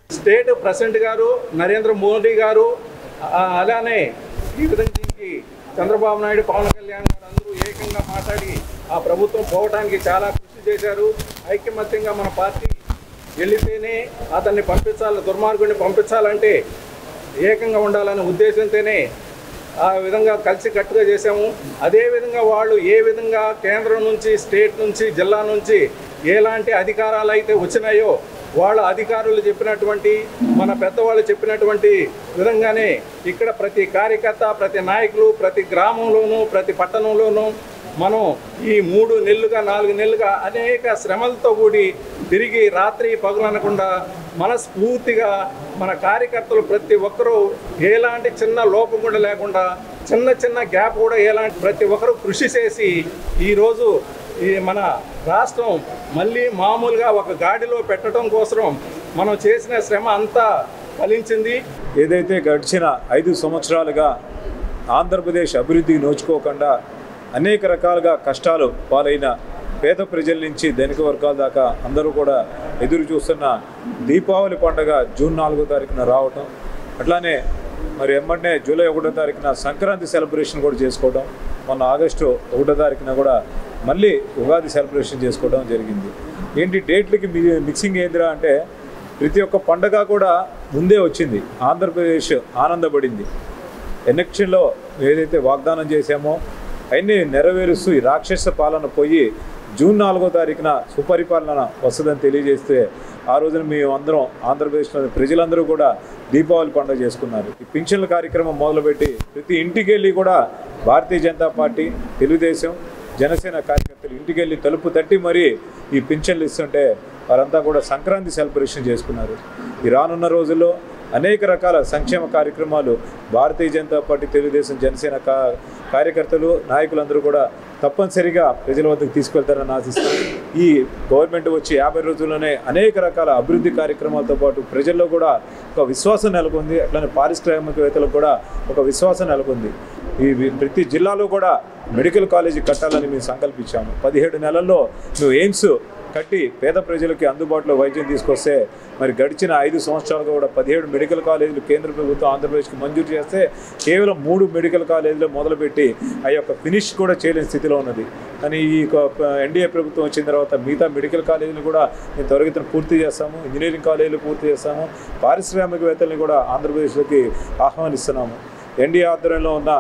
స్టేట్ ప్రెసిడెంట్ గారు నరేంద్ర మోదీ గారు, అలానే ఈ విధంగా చంద్రబాబు నాయుడు, పవన్ కళ్యాణ్ గారు అందరూ ఏకంగా మాట్లాడి ఆ ప్రభుత్వం పోవడానికి చాలా కృషి చేశారు. ఐకమత్యంగా మన పార్టీ వెళ్ళితేనే అతన్ని పంపించాలి, దుర్మార్గుడిని పంపించాలంటే ఏకంగా ఉండాలనే ఉద్దేశంతోనే ఆ విధంగా కలిసికట్టుగా చేసాము. అదేవిధంగా వాళ్ళు ఏ విధంగా కేంద్రం నుంచి, స్టేట్ నుంచి, జిల్లా నుంచి ఎలాంటి అధికారాలు అయితే వచ్చినాయో వాళ్ళ అధికారులు చెప్పినటువంటి, మన పెద్దవాళ్ళు చెప్పినటువంటి విధంగానే ఇక్కడ ప్రతి కార్యకర్త, ప్రతి నాయకులు, ప్రతి గ్రామంలోనూ, ప్రతి పట్టణంలోనూ మనం ఈ 3 నెలలుగా 4 నెలలుగా అనేక శ్రమలతో కూడి తిరిగి రాత్రి పగులనకుండా మనస్ఫూర్తిగా మన కార్యకర్తలు ప్రతి ఒక్కరూ ఎలాంటి చిన్న లోపం కూడా లేకుండా, చిన్న గ్యాప్ కూడా ఎలాంటి ప్రతి ఒక్కరూ కృషి చేసి ఈరోజు ఈ మన రాష్ట్రం మళ్ళీ మామూలుగా ఒక గాడిలో పెట్టడం కోసం మనం చేసిన శ్రమ అంతా ఫలించింది. ఏదైతే గడిచిన 5 సంవత్సరాలుగా ఆంధ్రప్రదేశ్ అభివృద్ధికి నోచుకోకుండా అనేక రకాలుగా కష్టాలు పాలైన పేద ప్రజల నుంచి ధనిక వర్గాల దాకా అందరూ కూడా ఎదురు చూస్తున్న దీపావళి పండుగ జూన్ 4వ తారీఖున రావటం, అట్లానే మరి ఎమ్మటనే జూలై 1వ తారీఖున సంక్రాంతి సెలబ్రేషన్ కూడా చేసుకోవడం, మొన్న ఆగస్టు 1వ తారీఖున కూడా మళ్ళీ ఉగాది సెలబ్రేషన్ చేసుకోవడం జరిగింది. ఏంటి డేట్లకి మిక్సింగ్ ఏందిరా అంటే ప్రతి ఒక్క పండగ కూడా ముందే వచ్చింది. ఆంధ్రప్రదేశ్ ఆనందపడింది. ఎలక్షన్లో ఏదైతే వాగ్దానం చేశామో అవన్నీ నెరవేరుస్తూ ఈ రాక్షస పాలన పోయి జూన్ 4వ తారీఖున సుపరిపాలన వస్తుందని తెలియజేస్తే ఆ రోజున మేము అందరం ఆంధ్రప్రదేశ్లోని ప్రజలందరూ కూడా దీపావళి పండుగ చేసుకున్నారు. ఈ పింఛన్ల కార్యక్రమం మొదలుపెట్టి ప్రతి ఇంటికి వెళ్ళి కూడా భారతీయ జనతా పార్టీ, తెలుగుదేశం, జనసేన కార్యకర్తలు ఇంటికి వెళ్ళి తలుపు తట్టి మరీ ఈ పింఛన్లు ఇస్తుంటే వారంతా కూడా సంక్రాంతి సెలబ్రేషన్ చేసుకున్నారు. ఈ రానున్న రోజుల్లో అనేక రకాల సంక్షేమ కార్యక్రమాలు భారతీయ జనతా పార్టీ, తెలుగుదేశం, జనసేన కార్యకర్తలు, నాయకులందరూ కూడా తప్పనిసరిగా ప్రజల వద్దకు తీసుకెళ్తారని ఆశిస్తాం. ఈ గవర్నమెంట్ వచ్చి 50 రోజుల్లోనే అనేక రకాల అభివృద్ధి కార్యక్రమాలతో పాటు ప్రజల్లో కూడా ఒక విశ్వాసం నెలకొంది. అట్లనే పారిశ్రామికవేత్తలకు కూడా ఒక విశ్వాసం నెలకొంది. ఈ ప్రతి జిల్లాలో కూడా మెడికల్ కాలేజీ కట్టాలని మేము సంకల్పించాము. 17 నెలల్లో నువ్వు ఎయిమ్స్ కట్టి పేద ప్రజలకి అందుబాటులో వైద్యం తీసుకొస్తే మరి గడిచిన 5 సంవత్సరాలుగా కూడా 17 మెడికల్ కాలేజీలు కేంద్ర ప్రభుత్వం ఆంధ్రప్రదేశ్కి మంజూరు చేస్తే కేవలం 3 మెడికల్ కాలేజీలు మొదలుపెట్టి ఆ యొక్క ఫినిష్ కూడా చేయలేని స్థితిలో ఉన్నది. కానీ ఈ ఎన్డీఏ ప్రభుత్వం వచ్చిన తర్వాత మిగతా మెడికల్ కాలేజీలు కూడా మేము త్వరితగతిన పూర్తి చేస్తాము, ఇంజనీరింగ్ కాలేజీలు పూర్తి చేస్తాము, పారిశ్రామికవేత్తల్ని కూడా ఆంధ్రప్రదేశ్లోకి ఆహ్వానిస్తున్నాము. ఎన్డీఏ ఆధ్వర్యంలో ఉన్న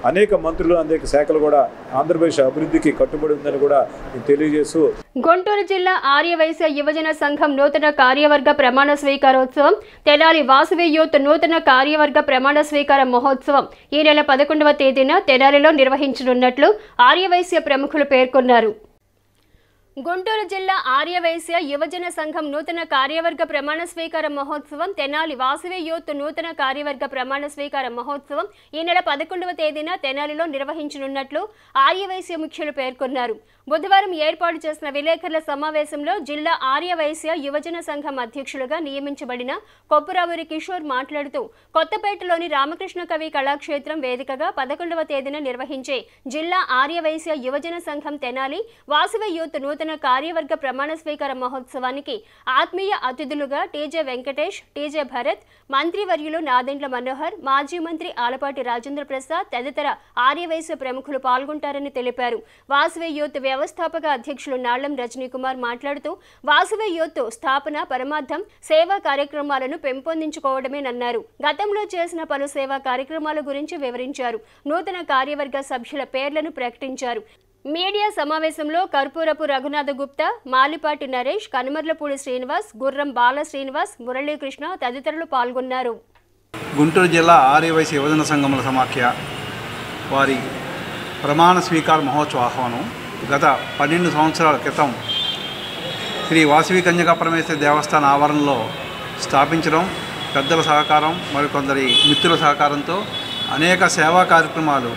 అనేక మంత్రులు, అనేక శాఖలు కూడా ఆంధ్రప్రదేశ్ అభివృద్ధికి కట్టుబడి ఉందని కూడా తెలియజేస్తూ గుంటూరు జిల్లా ఆర్యవైశ్య యువజన సంఘం నూతన కార్యవర్గ ప్రమాణ స్వీకారోత్సవం, తెనాలి వాసవి యూత్ నూతన కార్యవర్గ ప్రమాణ స్వీకార మహోత్సవం ఈ నెల 11వ తేదీన తెనాలిలో నిర్వహించనున్నట్లు ఆర్యవైశ్య ప్రముఖులు పేర్కొన్నారు. గుంటూరు జిల్లా ఆర్యవైశ్య యువజన సంఘం నూతన కార్యవర్గ ప్రమాణ స్వీకార మహోత్సవం, తెనాలి వాసవి యూత్ నూతన కార్యవర్గ ప్రమాణ స్వీకార మహోత్సవం ఈ నెల 11వ తేదీన తెనాలిలో నిర్వహించనున్నట్లు ఆర్యవైశ్య ముఖ్యులు పేర్కొన్నారు. బుధవారం ఏర్పాటు చేసిన విలేకరుల సమావేశంలో జిల్లా ఆర్యవైశ్య యువజన సంఘం అధ్యక్షులుగా నియమించబడిన కొప్పురావూరి కిషోర్ మాట్లాడుతూ కొత్తపేటలోని రామకృష్ణ కవి కళాక్షేత్రం వేదికగా 11వ తేదీన నిర్వహించే జిల్లా ఆర్యవైశ్య యువజన సంఘం తెనాలి వాసవి యూత్ నూతన కార్యవర్గ ప్రమాణ స్వీకార మహోత్సవానికి ఆత్మీయ అతిథులుగా టీజే వెంకటేష్, టీజే భరత్, మంత్రివర్యులు నాదెండ్ల మనోహర్, మాజీ మంత్రి ఆలపాటి రాజేంద్ర ప్రసాద్ తదితర ఆర్యవైశ్య ప్రముఖులు పాల్గొంటారని తెలిపారు. వాసవి యూత్ వ్యవస్థాపక అధ్యక్షులు నాళ్లం రజనీకుమార్ మాట్లాడుతూ వాసవి యూత్ స్థాపన పరమార్థం సేవా కార్యక్రమాలను పెంపొందించుకోవడమేనన్నారు. గతంలో చేసిన పలు సేవా కార్యక్రమాల గురించి వివరించారు. నూతన కార్యవర్గ సభ్యుల పేర్లను ప్రకటించారు. మీడియా సమావేశంలో కర్పూరపు రఘునాథ గుప్తా, మాలిపాటి నరేష్, కనుమర్లపూడి శ్రీనివాస్, గుర్రం బాల శ్రీనివాస్, మురళీకృష్ణ తదితరులు పాల్గొన్నారు. గుంటూరు జిల్లా ఆర్యవైశ్య యువజన సంఘముల సమాఖ్య వారి ప్రమాణ స్వీకార మహోత్సవ ఆహ్వానం గత 12 సంవత్సరాల క్రితం శ్రీ వాసవి కన్యకా పరమేశ్వరి దేవస్థాన ఆవరణలో స్థాపించడం, పెద్దల సహకారం మరికొందరి మిత్రుల సహకారంతో అనేక సేవా కార్యక్రమాలు,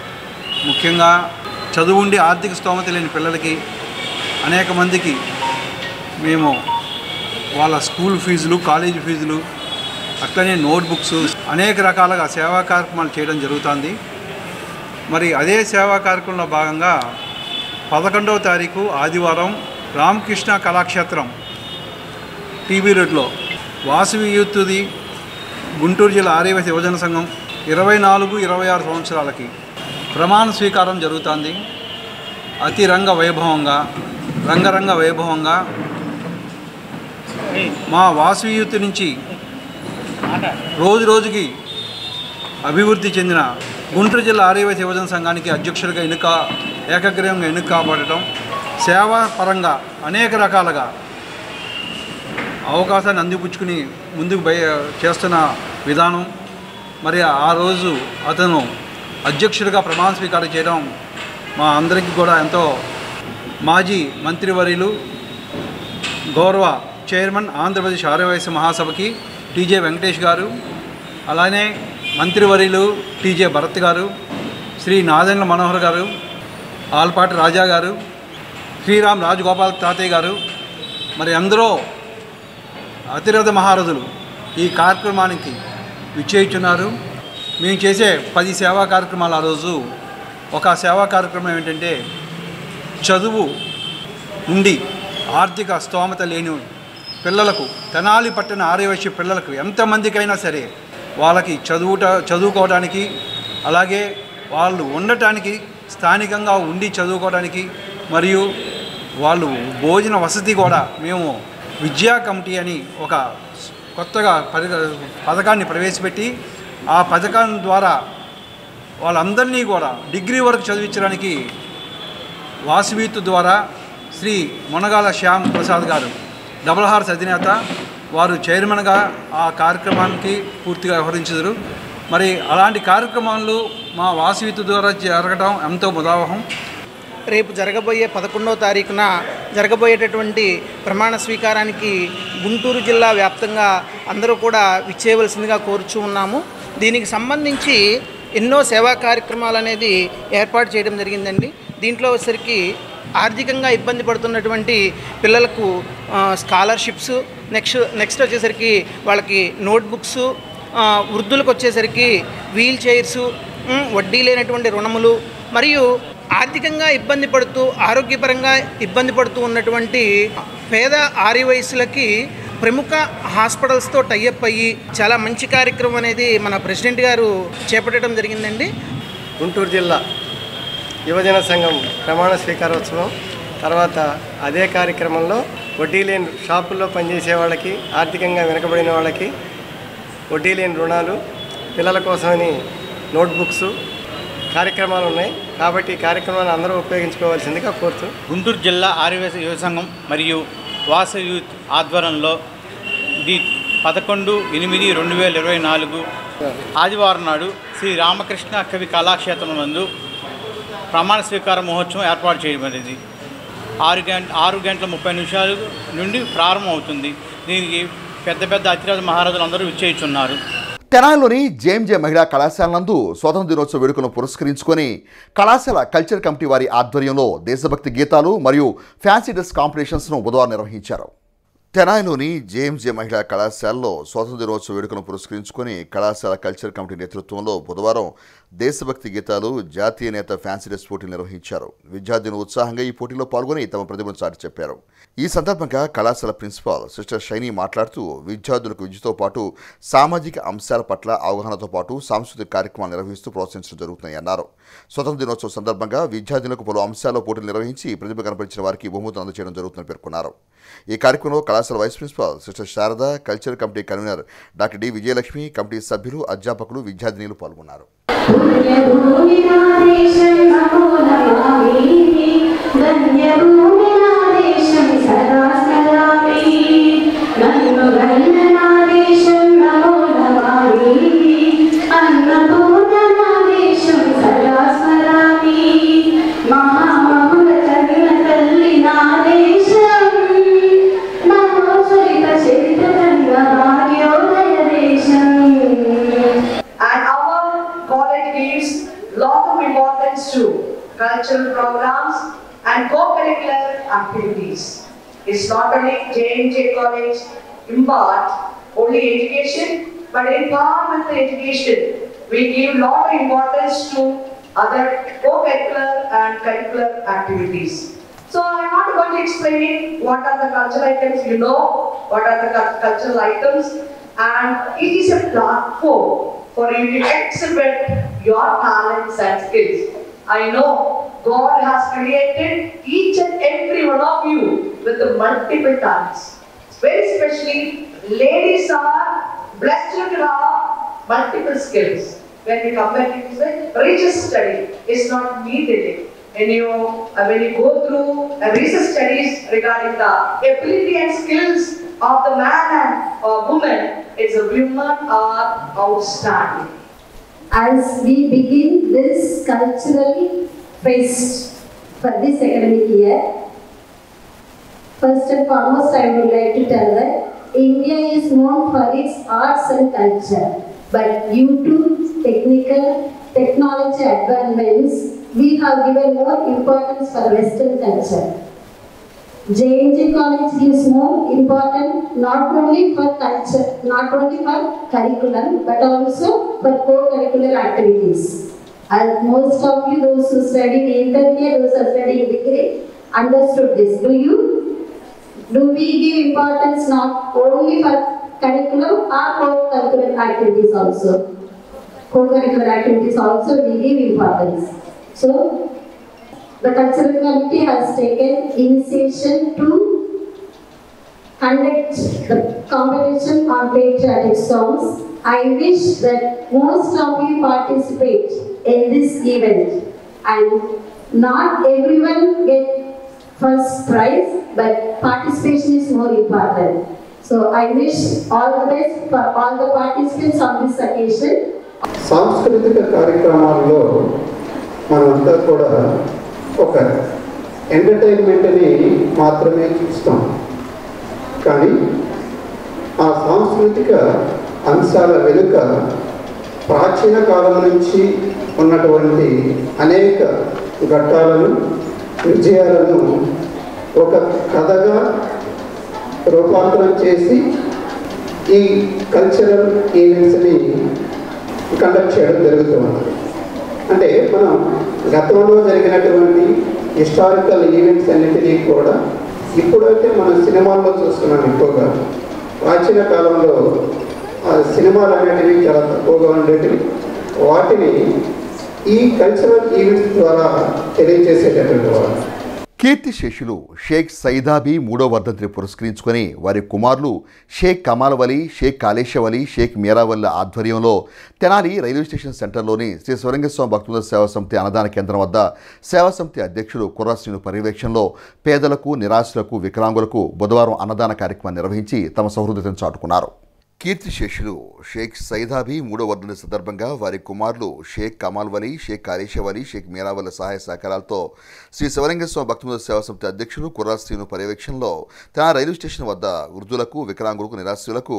ముఖ్యంగా చదువుండి ఆర్థిక స్తోమత లేని పిల్లలకి అనేక మందికి మేము వాళ్ళ స్కూల్ ఫీజులు, కాలేజీ ఫీజులు, అట్లనే నోట్బుక్స్ అనేక రకాలుగా సేవా కార్యక్రమాలు చేయడం జరుగుతుంది. మరి అదే సేవా కార్యక్రమంలో భాగంగా 11వ తారీఖు ఆదివారం రామకృష్ణ కళాక్షేత్రం టీబీ రోడ్లో వాసవి యూత్ది గుంటూరు జిల్లా ఆర్యవైశ్య యువజన సంఘం 24-26 సంవత్సరాలకి ప్రమాణ స్వీకారం జరుగుతుంది. అతి రంగరంగ వైభవంగా మా వాసవి యూత్ నుంచి రోజు రోజుకి అభివృద్ధి చెందిన గుంటూరు జిల్లా ఆర్యవైశ్య యువజన సంఘానికి అధ్యక్షుడిగా ఏకగ్రీవంగా ఎన్నిక కాబడటం, సేవా పరంగా అనేక రకాలుగా అవకాశాన్ని అందిపుచ్చుకుని ముందుకు చేస్తున్న విధానం, మరి ఆ రోజు అతను అధ్యక్షుడిగా ప్రమాణ స్వీకారం చేయడం మా అందరికీ కూడా ఎంతో. మాజీ మంత్రివర్యులు గౌరవ చైర్మన్ ఆంధ్రప్రదేశ్ ఆర్యవైశ్య మహాసభకి టీజే వెంకటేష్ గారు, అలానే మంత్రివర్యులు టీజే భరత్ గారు, శ్రీ నాదెండ్ల మనోహర్ గారు, ఆల్పాటి రాజా గారు, శ్రీరామ్ రాజగోపాల్ తాతయ్య గారు, మరి అందరూ అతిరథ మహారథులు ఈ కార్యక్రమానికి విచ్చేయుచున్నారు. మేము చేసే 10 సేవా కార్యక్రమాలు. ఆ రోజు ఒక సేవా కార్యక్రమం ఏంటంటే, చదువు ఉండి ఆర్థిక స్తోమత లేని పిల్లలకు, తెనాలి పట్టణ ఆర్యవైశ్య పిల్లలకు ఎంతమందికైనా సరే వాళ్ళకి చదువుకోవడానికి, అలాగే వాళ్ళు ఉండటానికి, స్థానికంగా ఉండి చదువుకోవడానికి, మరియు వాళ్ళు భోజన వసతి కూడా మేము విద్యా కమిటీ అని ఒక కొత్తగా పథకాన్ని ప్రవేశపెట్టి, ఆ పథకం ద్వారా వాళ్ళందరినీ కూడా డిగ్రీ వరకు చదివించడానికి వాసవీతు ద్వారా శ్రీ మునగాల శ్యామ్ ప్రసాద్ గారు డబుల్ హార్స్ అధినేత వారు చైర్మన్గా ఆ కార్యక్రమానికి పూర్తిగా వ్యవహరించారు. మరి అలాంటి కార్యక్రమాలు మా వాసవీతు ద్వారా జరగడం ఎంతో ముదావహం. రేపు జరగబోయే 11వ తారీఖున జరగబోయేటటువంటి ప్రమాణ స్వీకారానికి గుంటూరు జిల్లా వ్యాప్తంగా అందరూ కూడా విచ్చేయవలసిందిగా కోరుచూ ఉన్నాము. దీనికి సంబంధించి ఎన్నో సేవా కార్యక్రమాలు అనేది ఏర్పాటు చేయడం జరిగిందండి. దీంట్లో వచ్చేసరికి ఆర్థికంగా ఇబ్బంది పడుతున్నటువంటి పిల్లలకు స్కాలర్షిప్స్, నెక్స్ట్ వచ్చేసరికి వాళ్ళకి నోట్బుక్స్, వృద్ధులకు వచ్చేసరికి వీల్ చైర్స్, వడ్డీ లేనటువంటి రుణములు, మరియు ఆర్థికంగా ఇబ్బంది పడుతూ ఆరోగ్యపరంగా ఇబ్బంది పడుతూ ఉన్నటువంటి పేద ఆర్యవైశ్యులకి ప్రముఖ హాస్పిటల్స్తో టైఅప్ అయ్యి చాలా మంచి కార్యక్రమం అనేది మన ప్రెసిడెంట్ గారు చేపట్టడం జరిగిందండి. గుంటూరు జిల్లా యువజన సంఘం ప్రమాణ స్వీకారోత్సవం తర్వాత అదే కార్యక్రమంలో వడ్డీ లేని షాపుల్లో పనిచేసే వాళ్ళకి, ఆర్థికంగా వెనుకబడిన వాళ్ళకి వడ్డీ లేని రుణాలు, పిల్లల కోసమని నోట్బుక్స్ కార్యక్రమాలు ఉన్నాయి. కాబట్టి ఈ కార్యక్రమాన్ని అందరూ ఉపయోగించుకోవాల్సిందిగా కోరుతూ గుంటూరు జిల్లా ఆర్యవైశ్య యువ సంఘం మరియు వాసవి యూత్ ఆధ్వర్యంలో 11/8/2024 ఆదివారం నాడు శ్రీ రామకృష్ణ కవి కళాక్షేత్రం నందు ప్రమాణ స్వీకార మహోత్సవం ఏర్పాటు చేయబడింది. 6:30 నుండి ప్రారంభం అవుతుంది. దీనికి పెద్ద అతిరథ మహారాజులు అందరూ విచ్చేయుచున్నారు. తెనాలిలోని జేఎంజే మహిళా కళాశాల నందు స్వాతంత్ర దినోత్సవ వేడుకలను పురస్కరించుకొని కళాశాల కల్చర్ కమిటీ వారి ఆధ్వర్యంలో దేశభక్తి గీతాలు మరియు ఫ్యాన్సీ డ్రెస్ కాంపిటీషన్స్ను బుధవారం నిర్వహించారు. తెనాలిలోని జేఎంజే మహిళా కళాశాలలో స్వాతంత్ర దినోత్సవ వేడుకలను పురస్కరించుకొని కళాశాల కల్చర్ కమిటీ నేతృత్వంలో బుధవారం దేశభక్తి గీతాలు, జాతీయ నేత ఫ్యాన్సీ డ్రెస్ పోటీలు నిర్వహించారు. విద్యార్థులు ఉత్సాహంగా ఈ పోటీలో పాల్గొని తమ ప్రతిభను చాటి చెప్పారు. ఈ సందర్భంగా కళాశాల ప్రిన్సిపాల్ సిస్టర్ షైనీ మాట్లాడుతూ విద్యార్థులకు విద్యతో పాటు సామాజిక అంశాల పట్ల అవగాహనతో పాటు సాంస్కృతిక కార్యక్రమాలు నిర్వహిస్తూ ప్రోత్సహించడం జరుగుతుందని అన్నారు. స్వతంత్ర దినోత్సవ సందర్భంగా విద్యార్థులకు పలు అంశాల్లో పోటీలు నిర్వహించి ప్రతిభ కనపరిచిన వారికి బహుమతులు అందజేయడం జరుగుతుందని పేర్కొన్నారు. ఈ కార్యక్రమంలో కళాశాల vice principal sister Sharada, culture committee convener doctor D Vijayalakshmi, committee సభ్యులు, అధ్యాపకులు, విద్యార్థినీలు పాల్గొన్నారు. Cultural programs and co-curricular activities. It's not only J&J College impart only education, but in par with the education, we give lot of importance to other co-curricular and curricular activities. So I'm not going to explain what are the cultural items, you know what are the cultural items, and it is a platform for you to exhibit your talents and skills. I know God has created each and every one of you with the multiple talents. Very especially, ladies are blessed to have multiple skills. when we compare it to the research study, is not needed. When you go through research studies regarding the ability and skills of the man and woman, it's a women are outstanding. As we begin this cultural fest for this academic year, first and foremost, I would like to tell that India is known for its arts and culture, but due to technology advancements, we have given more importance for Western culture. JNJ College gives more importance not only for culture, not only for curriculum, but also for co-curricular activities. As most of you, those who study intermediate, those who are studying degree, understood this. Do we give importance not only for curriculum or co-curricular activities also? Co-curricular activities also we give importance. So, the cultural committee has taken initiation to conduct the competition on patriotic songs. I wish that most of you participate in this event, and not everyone get first prize, but participation is more important. So I wish all the best for all the participants on this occasion. సాంస్కృతిక కార్యక్రమాల్లో మనమంతా కూడా ఒక ఎంటర్టైన్మెంట్ని మాత్రమే చూస్తాం, కానీ ఆ సాంస్కృతిక అంశాల వెనుక ప్రాచీన కాలం నుంచి ఉన్నటువంటి అనేక ఘట్టాలను, విజయాలను ఒక కథగా రూపాంతరం చేసి ఈ కల్చరల్ ఈవెంట్స్ని కండక్ట్ చేయడం జరుగుతుంది. అంటే మనం గతంలో జరిగినటువంటి హిస్టారికల్ ఈవెంట్స్ అన్నింటినీ కూడా ఇప్పుడైతే మనం సినిమాల్లో చూస్తున్నాం ఎక్కువగా. ప్రాచీన కాలంలో సినిమాలు అనేటివి చాలా తక్కువగా ఉండేటివి. వాటిని ఈ కల్చరల్ ఈవెంట్స్ ద్వారా తెలియజేసేటటువంటి వారు. కీర్తిశేషులు షేక్ సైదాబీ 3వ వర్ధంతిని పురస్కరించుకొని వారి కుమారులు షేక్ కమాల్ వలీ, షేక్ కాళేశ్వలి, షేక్ మీరావల్లి ఆధ్వర్యంలో తెనాలి రైల్వే స్టేషన్ సెంటర్లోని శ్రీ శివలింగస్వామి భక్తుల సేవా సమితి అన్నదాన కేంద్రం వద్ద సేవా సమితి అధ్యక్షుడు కుర్రాశ్రీను పర్యవేక్షణలో పేదలకు, నిరాశ్రులకు, వికలాంగులకు బుధవారం అన్నదాన కార్యక్రమాన్ని నిర్వహించి తమ సౌహృదతను చాటుకున్నారు. కీర్తిశేషులు షేక్ సైదాబీ 3వ వర్ధంతి సందర్భంగా వారి కుమారులు షేక్ కమాల్ వలీ, షేక్ కాళేశ్వలి, షేక్ మీరావల్లి సహాయ సహకారాలతో శ్రీ శివలింగస్వామి భక్తుల సేవా సమితి అధ్యక్షుడు కుర్రాశ్రీను పర్యవేక్షణలో తెనాలి రైల్వే స్టేషన్ వద్ద వృద్ధులకు, వికలాంగులకు, నిరాశ్రులకు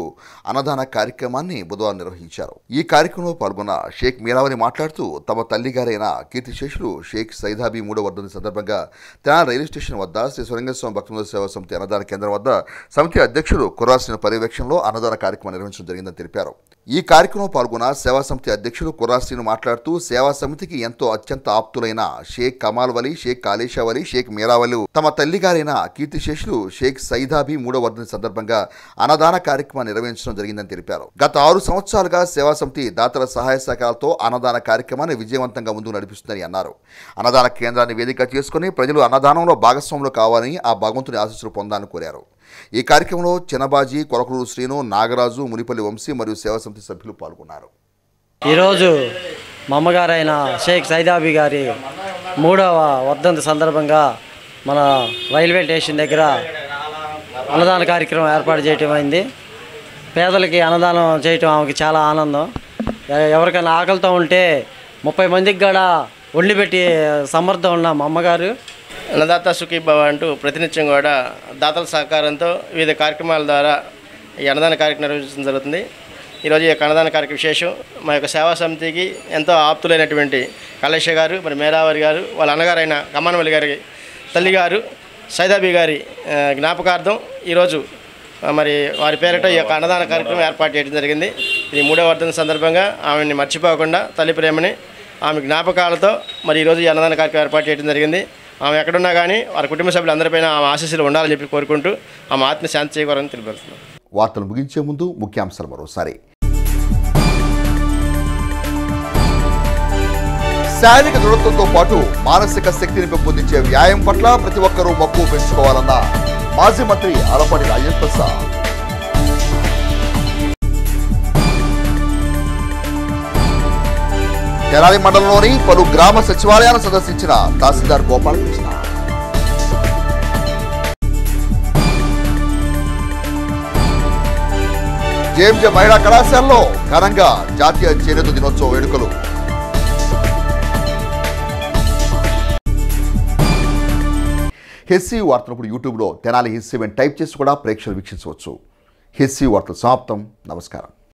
అన్నదాన కార్యక్రమాన్ని బుధవారం నిర్వహించారు. ఈ కార్యక్రమంలో పాల్గొన్న షేక్ మీరావల్లి మాట్లాడుతూ తమ తల్లిగారైన కీర్తిశేషులు షేక్ సైదాబీ 3వ వర్ధంతి సందర్భంగా తెనాలి రైల్వే స్టేషన్ వద్ద శ్రీ శివలింగస్వామి భక్తుల సేవా సమితి అన్నదాన కేంద్రం వద్ద సమితి అధ్యక్షుడు కుర్రాశ్రీను పర్యవేక్షణలో అన్నదాన కార్యక్రమం నిర్వహించడం జరిగిందని తెలిపారు. ఈ కార్యక్రమంలో పాల్గొన్న సేవా సమితి అధ్యక్షుడు కుర్రాశ్రీను మాట్లాడుతూ సేవా సమితికి ఎంతో అత్యంత ఆప్తులైన షేక్ కమాల్ వలీ, షేక్ కాళేశ్వలి, షేక్ మీరావల్లి తమ తల్లిగారైన కీర్తిశేషులు షేక్ సైదాబీ 3వ వర్ధంతి సందర్భంగా అన్నదాన కార్యక్రమాన్ని నిర్వహించడం జరిగిందని తెలిపారు. గత 6 సంవత్సరాలుగా సేవా సమితి దాతల సహాయ సహకారాలతో అన్నదాన కార్యక్రమాన్ని విజయవంతంగా ముందుకు నడిపిస్తుందని అన్నారు. అన్నదాన కేంద్రాన్ని వేదిక చేసుకుని ప్రజలు అన్నదానంలో భాగస్వాములు కావాలని, ఆ భగవంతుని ఆశీస్సులు పొందాలని కోరారు. ఈ కార్యక్రమంలో చిన్నబాజీ, కొలకూరు శ్రీను, నాగరాజు, మునిపల్లి వంశీ మరియు సేవా సమితి సభ్యులు పాల్గొన్నారు. ఈరోజు మా అమ్మగారైన షేక్ సైదాబీ గారి 3వ వర్ధంతి సందర్భంగా మన రైల్వే స్టేషన్ దగ్గర అన్నదాన కార్యక్రమం ఏర్పాటు చేయటం అయింది. పేదలకి అన్నదానం చేయటం ఆమెకి చాలా ఆనందం. ఎవరికైనా ఆకలితో ఉంటే 30 మందికి కూడా వండి పెట్టి సమర్థం ఉన్న మా అమ్మగారు. అన్నదాత సుఖీభవ అంటూ ప్రతినిత్యం కూడా దాతల సహకారంతో వివిధ కార్యక్రమాల ద్వారా ఈ అన్నదాన కార్యక్రమం నిర్వహించడం జరుగుతుంది. ఈరోజు ఈ యొక్క అన్నదాన కార్యక్రమ విశేషం మా యొక్క సేవా సమితికి ఎంతో ఆప్తులైనటువంటి కాళేశ్వర గారు, మరి మేరావరి గారు, వాళ్ళ అన్నగారైన కమానవల్లి గారి తల్లిగారు సైదాబీ గారి జ్ఞాపకార్థం ఈరోజు మరి వారి పేరిట ఈ యొక్క అన్నదాన కార్యక్రమం ఏర్పాటు చేయడం జరిగింది. ఇది 3వ వర్ధంతి సందర్భంగా ఆమెని మర్చిపోకుండా తల్లి ప్రేమని, ఆమె జ్ఞాపకాలతో మరి ఈరోజు ఈ అన్నదాన కార్యక్రమం ఏర్పాటు చేయడం జరిగింది. ఆమె ఎక్కడున్నా కానీ వారి కుటుంబ సభ్యులందరిపైన ఆమె ఆశీస్సులు ఉండాలని చెప్పి కోరుకుంటూ ఆమె ఆత్మ శాంతి చేకూరాలని తెలియజేస్తున్నాం. వార్తలు ముగించే ముందు ముఖ్యాంశాలు మరోసారి. శారీరక దృఢత్వంతో పాటు మానసిక శక్తిని పెంపొందించే వ్యాయామం పట్ల ప్రతి ఒక్కరూ మక్కువ పెంచుకోవాలన్న మాజీ మంత్రి అలపాటి రాజేంద్ర ప్రసాద్. తెనాలి మండలంలోని పలు గ్రామ సచివాలయాలను సందర్శించిన తహసీల్దార్ గోపాలకృష్ణ. జేఎంజే మహిళా కళాశాలలో ఘనంగా జాతీయ చేనేత దినోత్సవ వేడుకలు. హెస్సీ వార్తలు ఇప్పుడు యూట్యూబ్లో తెనాలి హెస్సీ టైప్ చేసి కూడా ప్రేక్షకులు వీక్షించవచ్చు. హెస్సీ వార్తలు సమాప్తం. నమస్కారం.